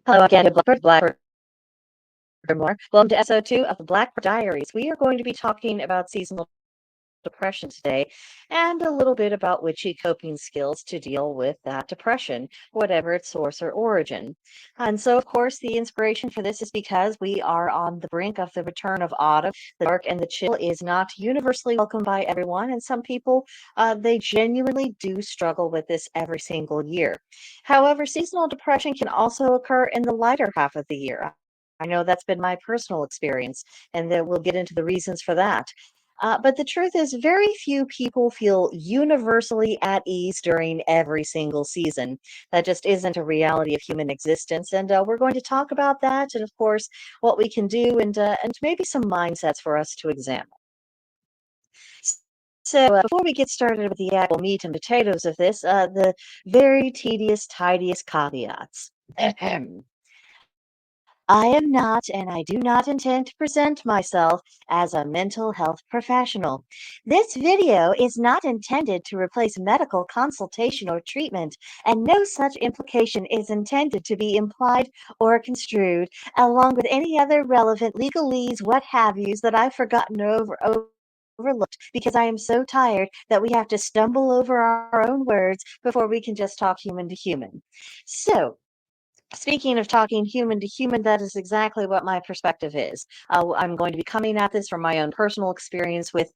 Hello again, Blackbird Grimoire. Welcome to episode 2 of the Blackbird Diaries. We are going to be talking about seasonal depression today and a little bit about witchy coping skills to deal with that depression, whatever its source or origin. And so, of course, the inspiration for this is because we are on the brink of the return of autumn. The dark and the chill is not universally welcomed by everyone, and some people, they genuinely do struggle with this every single year. However, seasonal depression can also occur in the lighter half of the year. I know that's been my personal experience, and that we'll get into the reasons for that. But the truth is, very few people feel universally at ease during every single season. That just isn't a reality of human existence. And we're going to talk about that, and of course, what we can do, and maybe some mindsets for us to examine. So, before we get started with the actual meat and potatoes of this, the very tedious, tidiest caveats. I am not, and I do not intend to present myself as a mental health professional. This video is not intended to replace medical consultation or treatment, and no such implication is intended to be implied or construed, along with any other relevant legalese, what have yous, that I've forgotten overlooked because I am so tired that we have to stumble over our own words before we can just talk human to human. So, speaking of talking human to human, that is exactly what my perspective is. I'm going to be coming at this from my own personal experience with,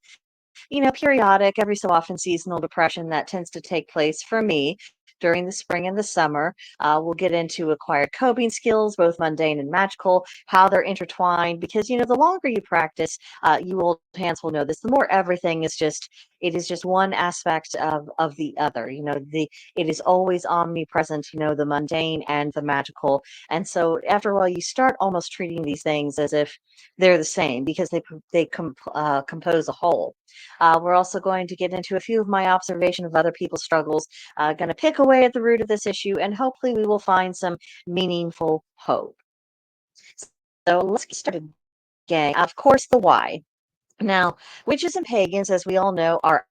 periodic, every so often seasonal depression that tends to take place for me during the spring and the summer. We'll get into acquired coping skills, both mundane and magical, how they're intertwined, because, the longer you practice, you old hands will know this, the more everything is just, it is just one aspect of the other. It is always omnipresent, the mundane and the magical. And so after a while, you start almost treating these things as if they're the same because they compose a whole. We're also going to get into a few of my observation of other people's struggles, going to pick away at the root of this issue, and hopefully we will find some meaningful hope. So let's get started, gang. Of course, the why. Now, witches and pagans, as we all know, are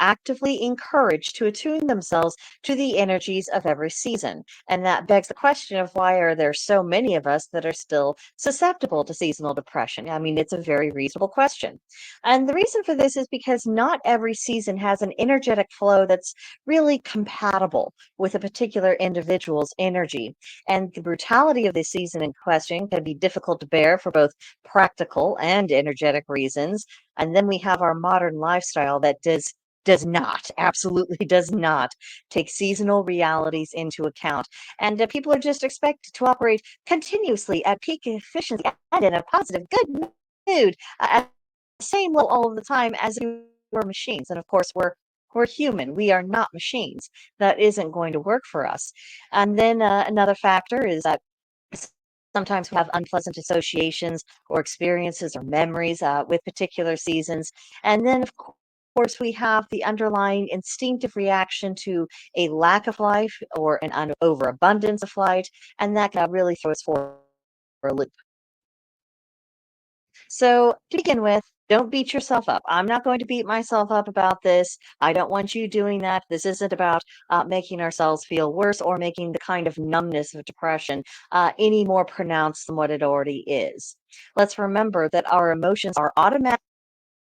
actively encouraged to attune themselves to the energies of every season. And that begs the question of why are there so many of us that are still susceptible to seasonal depression? I mean, it's a very reasonable question. And the reason for this is because not every season has an energetic flow that's really compatible with a particular individual's energy. And the brutality of the season in question can be difficult to bear for both practical and energetic reasons. And then we have our modern lifestyle that does not, absolutely does not take seasonal realities into account. And people are just expected to operate continuously at peak efficiency and in a positive, good mood at the same level all of the time as if we were machines. And of course, we're human. We are not machines. That isn't going to work for us. And then another factor is that sometimes we have unpleasant associations or experiences or memories with particular seasons. And then, of course, we have the underlying instinctive reaction to a lack of life or an overabundance of light, and that can really throw us for a loop. So, to begin with, don't beat yourself up. I'm not going to beat myself up about this. I don't want you doing that. This isn't about making ourselves feel worse or making the kind of numbness of depression any more pronounced than what it already is. Let's remember that our emotions are automatic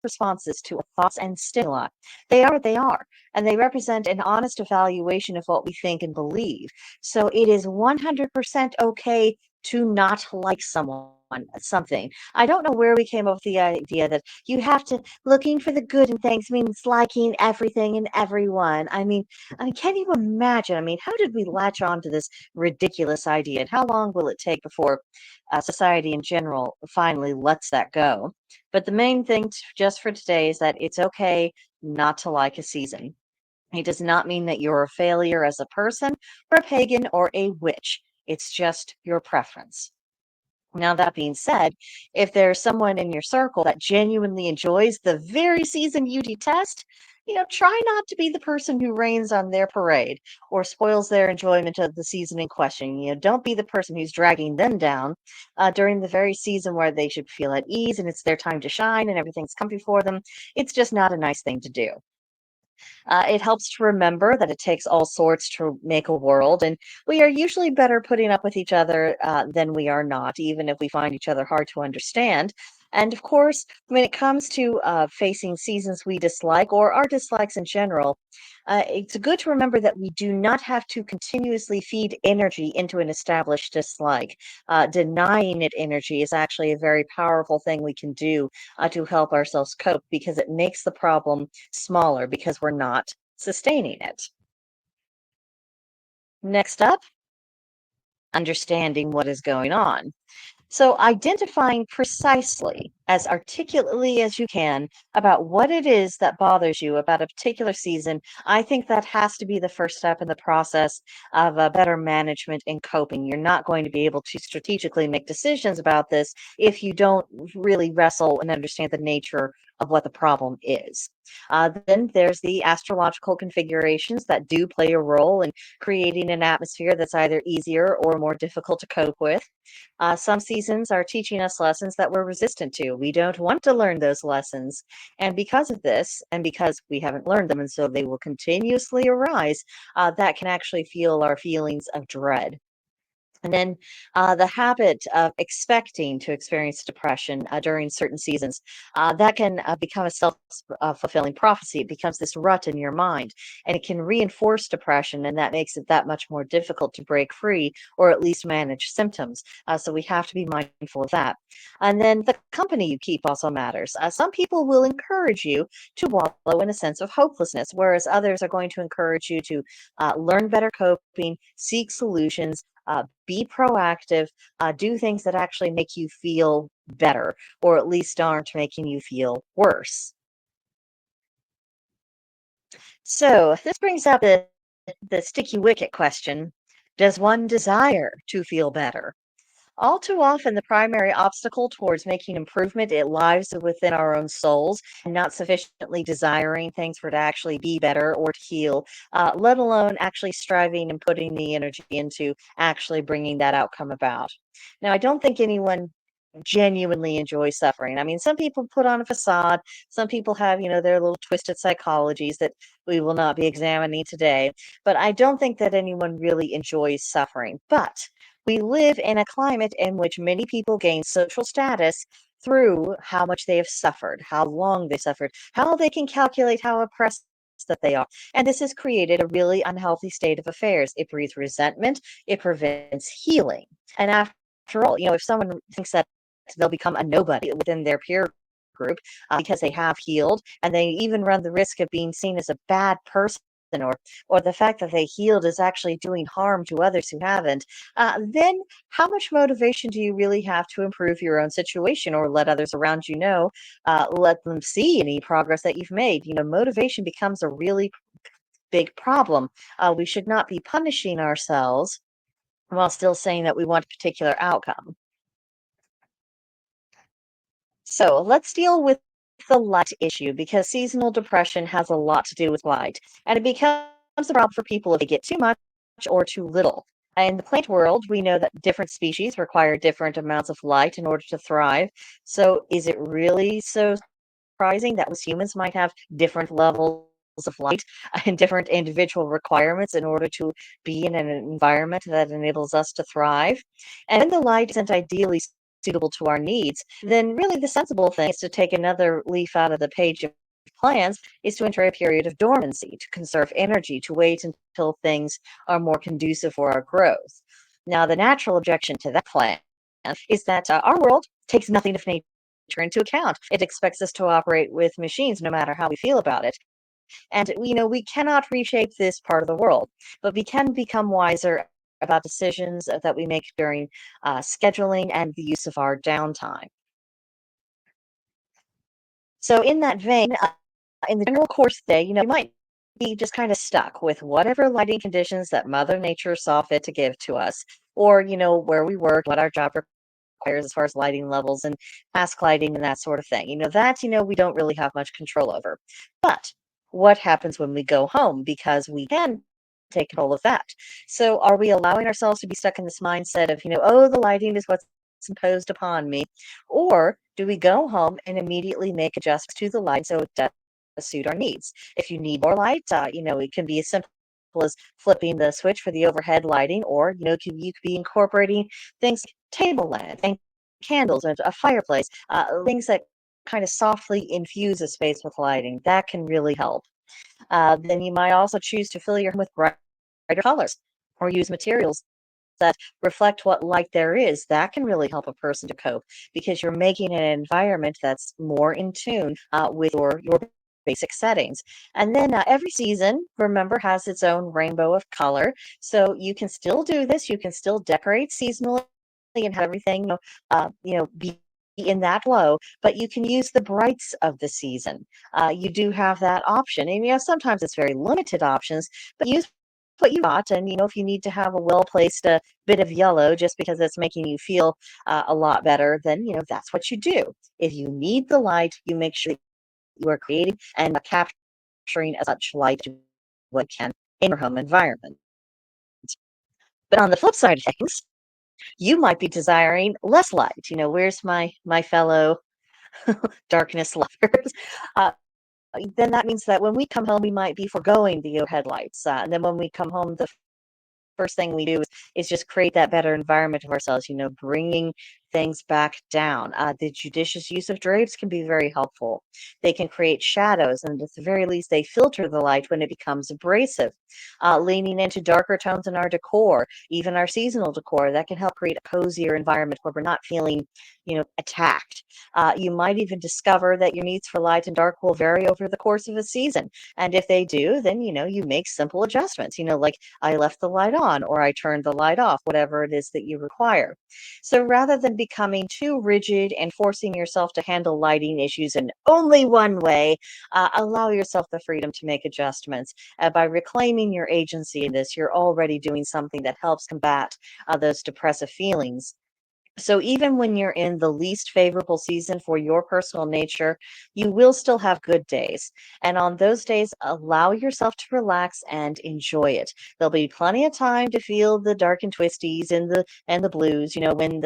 responses to our thoughts and stimuli. They are what they are, and they represent an honest evaluation of what we think and believe. So it is 100% okay to not like something. I don't know where we came up with the idea that you have to looking for the good in things means liking everything and everyone. I mean, can you imagine? I mean, how did we latch on to this ridiculous idea, and how long will it take before society in general finally lets that go? But the main thing just for today is that it's okay not to like a season. It does not mean that you're a failure as a person, or a pagan, or a witch. It's just your preference. Now, that being said, if there's someone in your circle that genuinely enjoys the very season you detest, try not to be the person who rains on their parade or spoils their enjoyment of the season in question. Don't be the person who's dragging them down during the very season where they should feel at ease and it's their time to shine and everything's comfy for them. It's just not a nice thing to do. It helps to remember that it takes all sorts to make a world, and we are usually better putting up with each other than we are not, even if we find each other hard to understand. And of course, when it comes to facing seasons we dislike or our dislikes in general, it's good to remember that we do not have to continuously feed energy into an established dislike. Denying it energy is actually a very powerful thing we can do to help ourselves cope because it makes the problem smaller because we're not sustaining it. Next up, understanding what is going on. So, identifying precisely, as articulately as you can, about what it is that bothers you about a particular season, I think that has to be the first step in the process of better management and coping. You're not going to be able to strategically make decisions about this if you don't really wrestle and understand the nature of what the problem is. Then there's the astrological configurations that do play a role in creating an atmosphere that's either easier or more difficult to cope with. Some seasons are teaching us lessons that we're resistant to. We don't want to learn those lessons. And because of this, and because we haven't learned them, and so they will continuously arise, that can actually fuel our feelings of dread. And then the habit of expecting to experience depression during certain seasons, that can become a self fulfilling prophecy. It becomes this rut in your mind, and it can reinforce depression, and that makes it that much more difficult to break free or at least manage symptoms. So we have to be mindful of that. And then the company you keep also matters. Some people will encourage you to wallow in a sense of hopelessness, whereas others are going to encourage you to learn better coping, seek solutions, be proactive, do things that actually make you feel better, or at least aren't making you feel worse. So this brings up the sticky wicket question. Does one desire to feel better? All too often, the primary obstacle towards making improvement, it lies within our own souls and not sufficiently desiring things for it to actually be better or to heal, let alone actually striving and putting the energy into actually bringing that outcome about. Now, I don't think anyone genuinely enjoy suffering. I mean, some people put on a facade, some people have, their little twisted psychologies that we will not be examining today, but I don't think that anyone really enjoys suffering. But we live in a climate in which many people gain social status through how much they have suffered, how long they suffered, how they can calculate how oppressed that they are. And this has created a really unhealthy state of affairs. It breeds resentment, it prevents healing. And after all, if someone thinks that they'll become a nobody within their peer group because they have healed, and they even run the risk of being seen as a bad person, or the fact that they healed is actually doing harm to others who haven't, then how much motivation do you really have to improve your own situation or let others around you know, let them see any progress that you've made? Motivation becomes a really big problem. We should not be punishing ourselves while still saying that we want a particular outcome. So let's deal with the light issue because seasonal depression has a lot to do with light, and it becomes a problem for people if they get too much or too little. In the plant world, we know that different species require different amounts of light in order to thrive. So, is it really so surprising that us humans might have different levels of light and different individual requirements in order to be in an environment that enables us to thrive? And when the light isn't ideally suitable to our needs, then really the sensible thing is to take another leaf out of the page of plans is to enter a period of dormancy, to conserve energy, to wait until things are more conducive for our growth. Now, the natural objection to that plan is that our world takes nothing of nature into account. It expects us to operate with machines no matter how we feel about it. And, we cannot reshape this part of the world, but we can become wiser about decisions that we make during scheduling and the use of our downtime. So, in that vein, in the general course day, you might be just kind of stuck with whatever lighting conditions that Mother Nature saw fit to give to us, or, where we work, what our job requires as far as lighting levels and task lighting and that sort of thing. That, we don't really have much control over. But what happens when we go home? Because we can take control of that. So are we allowing ourselves to be stuck in this mindset of, oh, the lighting is what's imposed upon me? Or do we go home and immediately make adjustments to the light so it suit our needs. If you need more light, it can be as simple as flipping the switch for the overhead lighting, or you could be incorporating things like table lamps and candles and a fireplace, things that kind of softly infuse a space with lighting. That can really help. Then you might also choose to fill your home with brighter colors or use materials that reflect what light there is. That can really help a person to cope because you're making an environment that's more in tune with your basic settings. And then every season, remember, has its own rainbow of color. So you can still do this. You can still decorate seasonally and have everything, be in that glow, but you can use the brights of the season. You do have that option. And, sometimes it's very limited options, but use what you got. And, if you need to have a well-placed bit of yellow just because it's making you feel a lot better, then, that's what you do. If you need the light, you make sure that you are creating and capturing as much light as you can in your home environment. But on the flip side of things, you might be desiring less light. Where's my fellow darkness lovers? Uh, then that means that when we come home, we might be foregoing the overhead lights. And then when we come home, the first thing we do is just create that better environment of ourselves, bringing things back down. The judicious use of drapes can be very helpful. They can create shadows, and at the very least, they filter the light when it becomes abrasive. Leaning into darker tones in our decor, even our seasonal decor, that can help create a cozier environment where we're not feeling, attacked. You might even discover that your needs for light and dark will vary over the course of a season. And if they do, then, you make simple adjustments, like I left the light on or I turned the light off, whatever it is that you require. So rather than becoming too rigid and forcing yourself to handle lighting issues in only one way, allow yourself the freedom to make adjustments. By reclaiming your agency in this, you're already doing something that helps combat those depressive feelings. So even when you're in the least favorable season for your personal nature, you will still have good days. And on those days, allow yourself to relax and enjoy it. There'll be plenty of time to feel the dark and twisties and the blues, when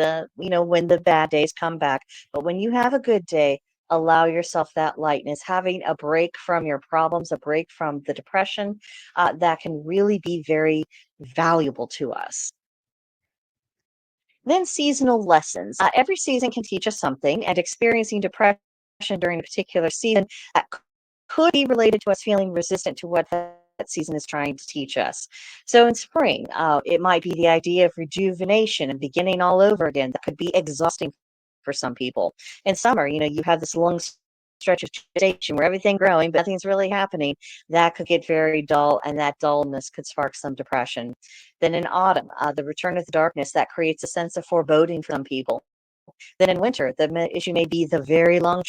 the bad days come back. But when you have a good day, allow yourself that lightness, having a break from your problems, a break from the depression, that can really be very valuable to us. Then seasonal lessons. Every season can teach us something, and experiencing depression during a particular season could be related to us feeling resistant to what that season is trying to teach us. So in spring, it might be the idea of rejuvenation and beginning all over again. That could be exhausting for some people. In summer, you have this long stretch of gestation where everything growing, but nothing's really happening. That could get very dull, and that dullness could spark some depression. Then in autumn, the return of the darkness, that creates a sense of foreboding for some people. Then in winter, the issue may be the very long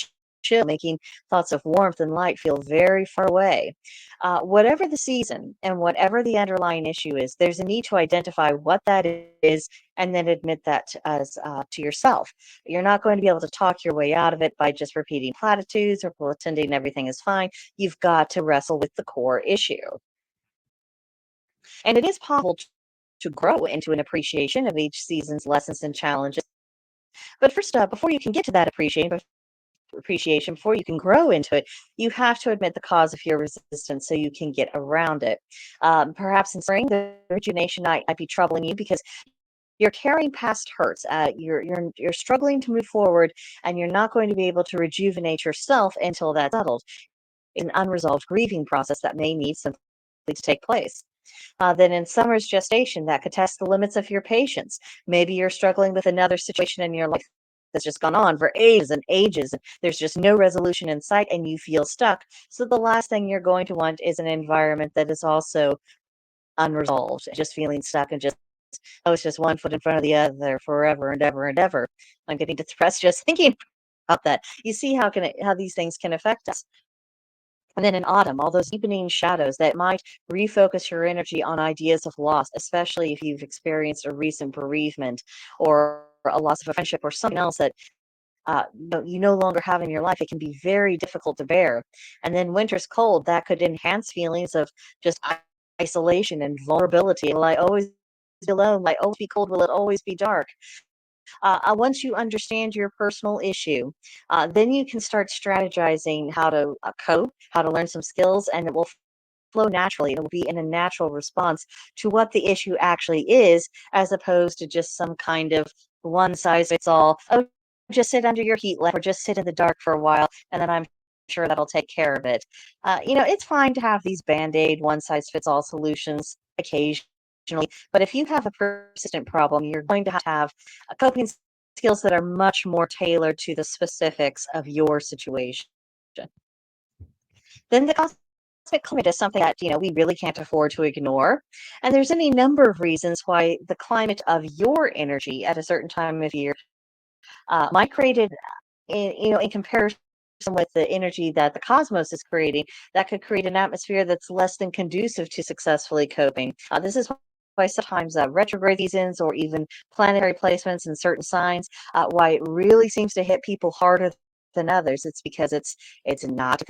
chill, making thoughts of warmth and light feel very far away. Whatever the season and whatever the underlying issue is, there's a need to identify what that is and then admit that to yourself. You're not going to be able to talk your way out of it by just repeating platitudes or pretending everything is fine. You've got to wrestle with the core issue. And it is possible to grow into an appreciation of each season's lessons and challenges. But first, before you can get to that appreciation, before you can grow into it, you have to admit the cause of your resistance so you can get around it. Perhaps in spring, the rejuvenation might be troubling you because you're carrying past hurts. You're struggling to move forward, and you're not going to be able to rejuvenate yourself until that's settled. It's an unresolved grieving process that may need simply to take place. Then in summer's gestation, that could test the limits of your patience. Maybe you're struggling with another situation in your life that's just gone on for ages and ages. And there's just no resolution in sight, and you feel stuck. So the last thing you're going to want is an environment that is also unresolved, just feeling stuck and just, oh, it's just one foot in front of the other forever and ever and ever. I'm getting depressed just thinking about that. You see how these things can affect us. And then in autumn, all those deepening shadows that might refocus your energy on ideas of loss, especially if you've experienced a recent bereavement or a loss of a friendship or something else that you no longer have in your life. It can be very difficult to bear. And then winter's cold, that could enhance feelings of just isolation and vulnerability. Will I always be alone? Will I always be cold? Will it always be dark? Once you understand your personal issue, then you can start strategizing how to cope, how to learn some skills, and it will flow naturally. It will be in a natural response to what the issue actually is, as opposed to just some kind of one size fits all. Oh, just sit under your heat lamp or just sit in the dark for a while, and then I'm sure that'll take care of it. It's fine to have these band aid, one size fits all solutions occasionally, but if you have a persistent problem, you're going to have coping skills that are much more tailored to the specifics of your situation. Then the cosmic climate is something that, we really can't afford to ignore. And there's any number of reasons why the climate of your energy at a certain time of year might create it in comparison with the energy that the cosmos is creating, that could create an atmosphere that's less than conducive to successfully coping. This is why sometimes retrograde seasons or even planetary placements in certain signs, why it really seems to hit people harder than others. It's because it's not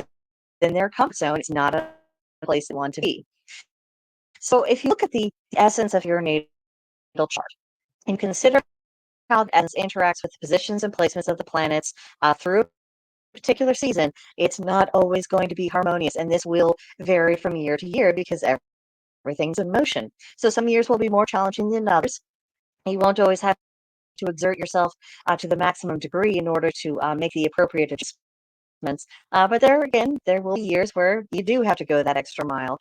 in their comfort zone. It's not a place they want to be. So if you look at the essence of your natal chart and consider how the essence interacts with the positions and placements of the planets through a particular season, it's not always going to be harmonious, and this will vary from year to year because everything's in motion. So some years will be more challenging than others. You won't always have to exert yourself to the maximum degree in order to make the appropriate adjustments. But there again, there will be years where you do have to go that extra mile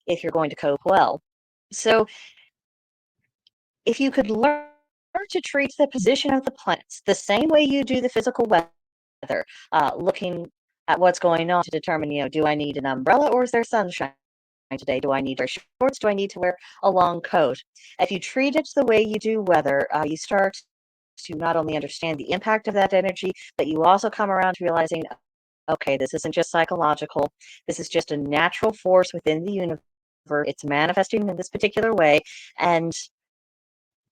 if you're going to cope well. So if you could learn to treat the position of the planets the same way you do the physical weather, looking at what's going on to determine, do I need an umbrella or is there sunshine today? Do I need to wear shorts? Do I need to wear a long coat? If you treat it the way you do weather, you start to not only understand the impact of that energy, but you also come around to realizing, okay, this isn't just psychological. This is just a natural force within the universe. It's manifesting in this particular way. And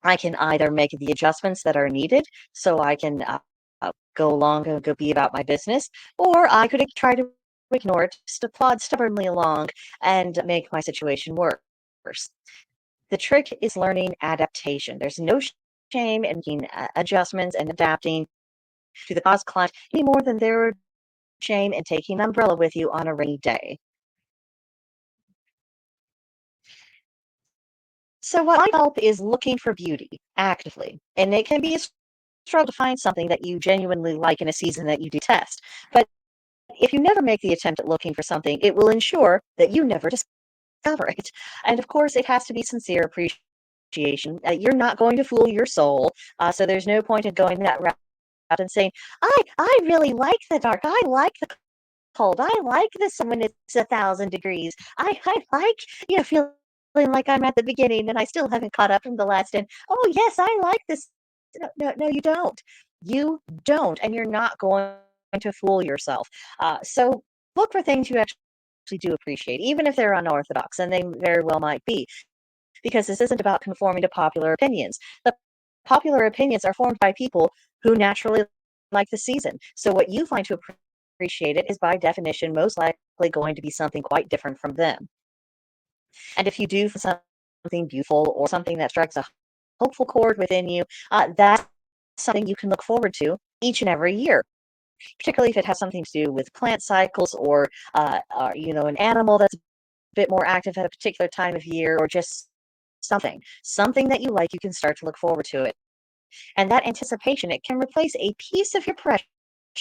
I can either make the adjustments that are needed so I can go along and go be about my business, or I could try to ignore it, just plod stubbornly along and make my situation worse. The trick is learning adaptation. There's no shame in making adjustments and adapting to the cause climate any more than there is shame in taking an umbrella with you on a rainy day. So what I help is looking for beauty actively, and it can be a struggle to find something that you genuinely like in a season that you detest. But if you never make the attempt at looking for something, it will ensure that you never discover it. And of course, it has to be sincere appreciation. You're not going to fool your soul, so there's no point in going that route and saying, "I really like the dark. I like the cold. I like this when it's 1,000 degrees. I like, feeling like I'm at the beginning and I still haven't caught up from the last end. Oh, yes, I like this." No, no, no, you don't. You don't, and you're not going to fool yourself. So look for things you actually do appreciate, even if they're unorthodox, and they very well might be, because this isn't about conforming to popular opinions. The popular opinions are formed by people who naturally like the season. So what you find to appreciate it is by definition most likely going to be something quite different from them. And if you do something beautiful or something that strikes a hopeful chord within you, that's something you can look forward to each and every year, particularly if it has something to do with plant cycles or an animal that's a bit more active at a particular time of year, or just something that you like. You can start to look forward to it. And that anticipation, it can replace a piece of your depression.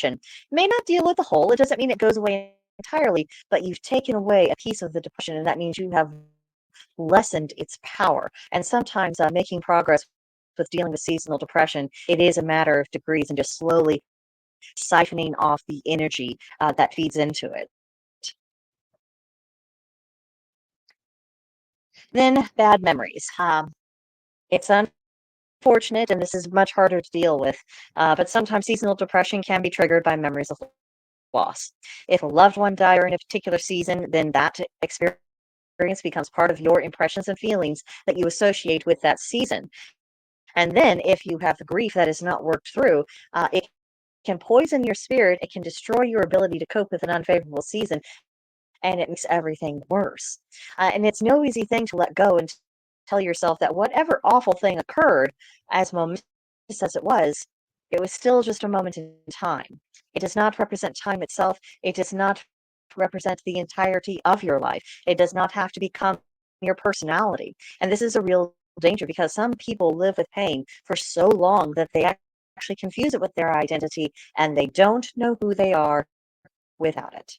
It may not deal with the whole, it doesn't mean it goes away entirely, but you've taken away a piece of the depression, and that means you have lessened its power. And sometimes making progress with dealing with seasonal depression, it is a matter of degrees and just slowly siphoning off the energy that feeds into it. Then bad memories. It's unfortunate, and this is much harder to deal with, but sometimes seasonal depression can be triggered by memories of loss. If a loved one died during a particular season, then that experience becomes part of your impressions and feelings that you associate with that season. And then if you have the grief that is not worked through, it can poison your spirit. It can destroy your ability to cope with an unfavorable season, and it makes everything worse. And it's no easy thing to let go and tell yourself that whatever awful thing occurred as momentous as it was still just a moment in time. It does not represent time itself. It does not represent the entirety of your life. It does not have to become your personality. And this is a real danger because some people live with pain for so long that they actually confuse it with their identity and they don't know who they are without it.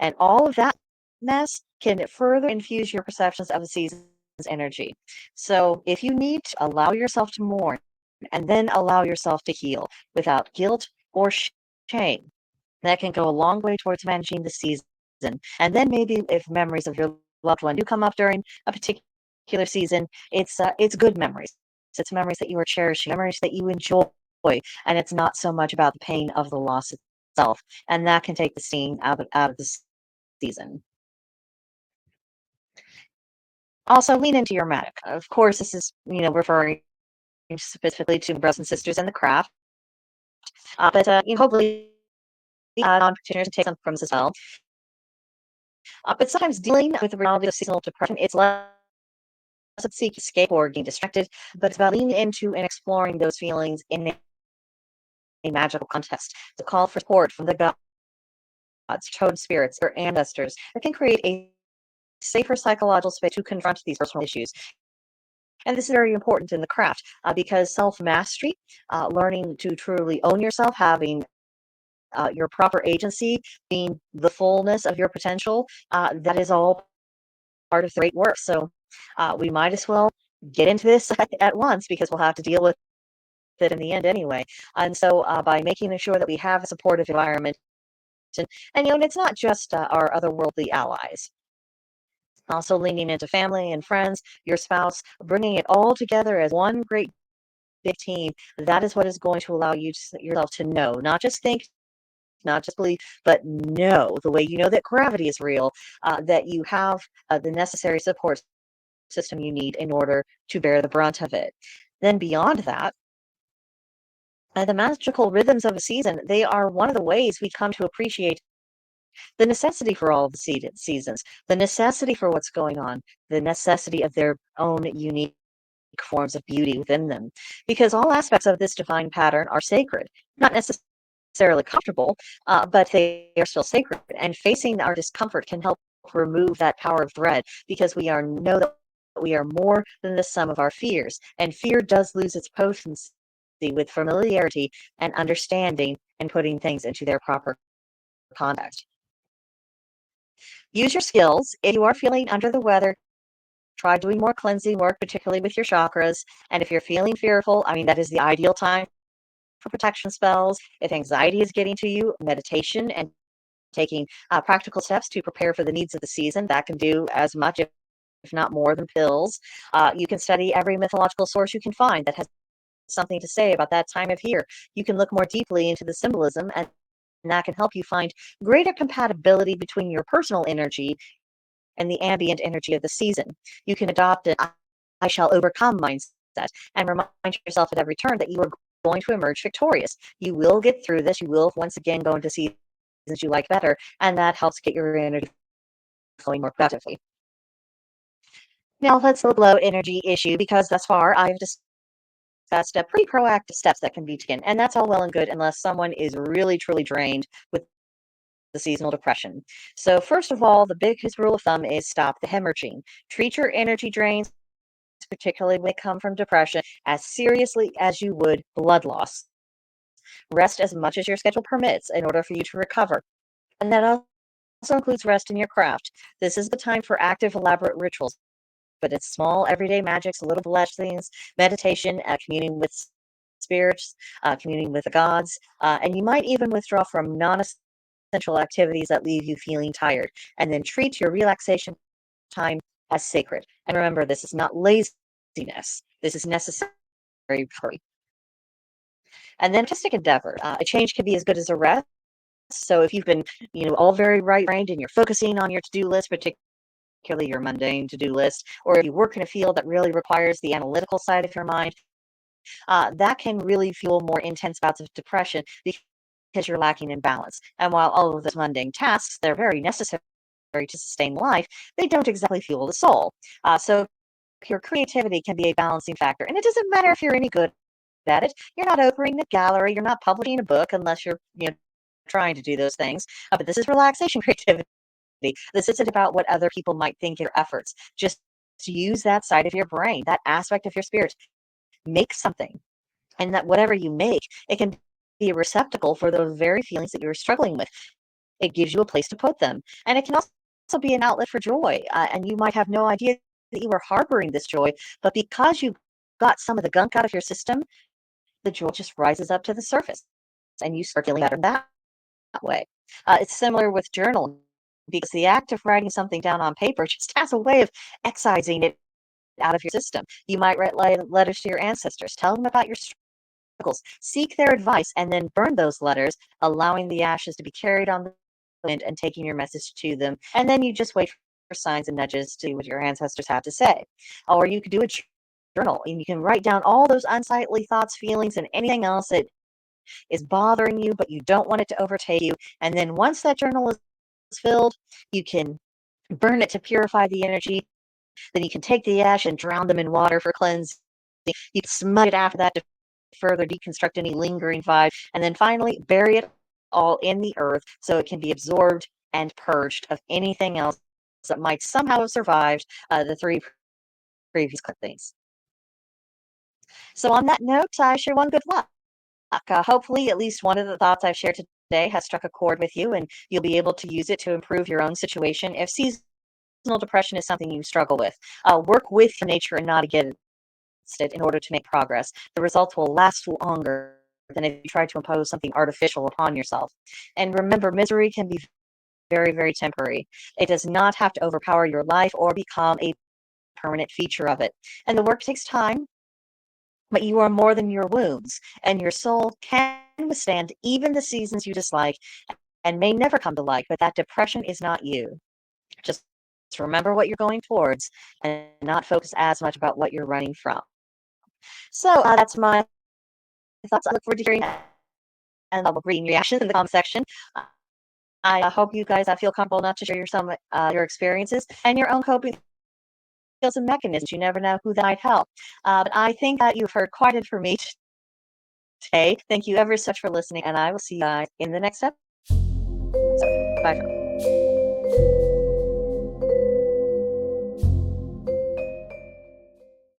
And all of that mess can further infuse your perceptions of the season's energy. So if you need to allow yourself to mourn and then allow yourself to heal without guilt or shame, that can go a long way towards managing the season. And then maybe if memories of your loved one do come up during a particular season, it's good memories. It's memories that you are cherishing, memories that you enjoy, and it's not so much about the pain of the loss itself. And that can take the sting out of the season. Also, lean into your magic. Of course, this is referring specifically to brothers and sisters in the craft, but hopefully non-practitioners can take some from this as well. But sometimes dealing with the reality of seasonal depression, it's less about seek escape or getting distracted, but it's about leaning into and exploring those feelings in a magical context. To call for support from the gods, toad spirits, or ancestors that can create a safer psychological space to confront these personal issues. And this is very important in the craft because self mastery, learning to truly own yourself, having your proper agency, being the fullness of your potential, that is all part of the great work. So we might as well get into this at once because we'll have to deal with it in the end anyway. And so by making sure that we have a supportive environment, and it's not just our otherworldly allies. Also leaning into family and friends, your spouse, bringing it all together as one great big team. That is what is going to allow you yourself to know, not just think, not just believe, but know the way you know that gravity is real, that you have the necessary support system you need in order to bear the brunt of it. Then beyond that, the magical rhythms of a season, they are one of the ways we come to appreciate the necessity for all of the seasons, the necessity for what's going on, the necessity of their own unique forms of beauty within them. Because all aspects of this divine pattern are sacred, not necessarily comfortable, but they are still sacred. And facing our discomfort can help remove that power of dread because we know that we are more than the sum of our fears. And fear does lose its potency with familiarity and understanding and putting things into their proper context. Use your skills. If you are feeling under the weather, try doing more cleansing work, particularly with your chakras. And if you're feeling fearful, I mean, that is the ideal time for protection spells. If anxiety is getting to you, meditation and taking practical steps to prepare for the needs of the season, that can do as much, if not more, than pills. You can study every mythological source you can find that has something to say about that time of year. You can look more deeply into the symbolism, and that can help you find greater compatibility between your personal energy and the ambient energy of the season. You can adopt an I shall overcome mindset and remind yourself at every turn that you are going to emerge victorious. You will get through this. You will once again go into seasons you like better, and that helps get your energy flowing more productively. Now let's look below energy issue because thus far I've discussed pretty proactive steps that can be taken, and that's all well and good unless someone is really truly drained with the seasonal depression. So first of all, the biggest rule of thumb is stop the hemorrhaging. Treat your energy drains, particularly when they come from depression, as seriously as you would blood loss. Rest as much as your schedule permits in order for you to recover. And that also includes rest in your craft. This is the time for active, elaborate rituals, but it's small, everyday magics, little blessings, meditation, communing with spirits, communing with the gods, and you might even withdraw from non-essential activities that leave you feeling tired, and then treat your relaxation time as sacred. And remember, this is not laziness. This is necessary recovery. And then artistic endeavor. A change can be as good as a rest. So if you've been, all very right-brained and you're focusing on your to-do list, particularly your mundane to-do list, or if you work in a field that really requires the analytical side of your mind, that can really fuel more intense bouts of depression because you're lacking in balance. And while all of those mundane tasks, they're very necessary to sustain life, they don't exactly fuel the soul. So your creativity can be a balancing factor. And it doesn't matter if you're any good at it. You're not opening the gallery. You're not publishing a book unless you're, trying to do those things. But this is relaxation creativity. This isn't about what other people might think your efforts. Just use that side of your brain, that aspect of your spirit. Make something. And that whatever you make, it can be a receptacle for those very feelings that you're struggling with. It gives you a place to put them. And it can also be an outlet for joy. And you might have no idea that you were harboring this joy, but because you got some of the gunk out of your system, the joy just rises up to the surface and you start feeling better that way. It's similar with journaling because the act of writing something down on paper just has a way of excising it out of your system. You might write letters to your ancestors, tell them about your struggles, seek their advice, and then burn those letters, allowing the ashes to be carried on the wind and taking your message to them. And then you just wait for signs and nudges to see what your ancestors have to say. Or you could do a journal and you can write down all those unsightly thoughts, feelings, and anything else that is bothering you, but you don't want it to overtake you. And then once that journal is filled, you can burn it to purify the energy. Then you can take the ash and drown them in water for cleansing. You can smudge it after that to further deconstruct any lingering vibe. And then finally, bury it all in the earth so it can be absorbed and purged of anything else that might somehow have survived the three previous things. So on that note, I share one good luck. Hopefully, at least one of the thoughts I've shared today has struck a chord with you, and you'll be able to use it to improve your own situation if seasonal depression is something you struggle with. Work with nature and not against it in order to make progress. The results will last longer than if you try to impose something artificial upon yourself. And remember, misery can be very, very temporary. It does not have to overpower your life or become a permanent feature of it. And the work takes time, but you are more than your wounds, and your soul can withstand even the seasons you dislike and may never come to like, but that depression is not you. Just remember what you're going towards and not focus as much about what you're running from. So that's my thoughts. I look forward to hearing and I'll reading reactions in the comment section. I hope you guys feel comfortable enough to share your experiences and your own coping skills and mechanisms. You never know who that might help. But I think that you've heard quite it from me today. Thank you ever so much for listening, and I will see you guys in the next episode. Bye.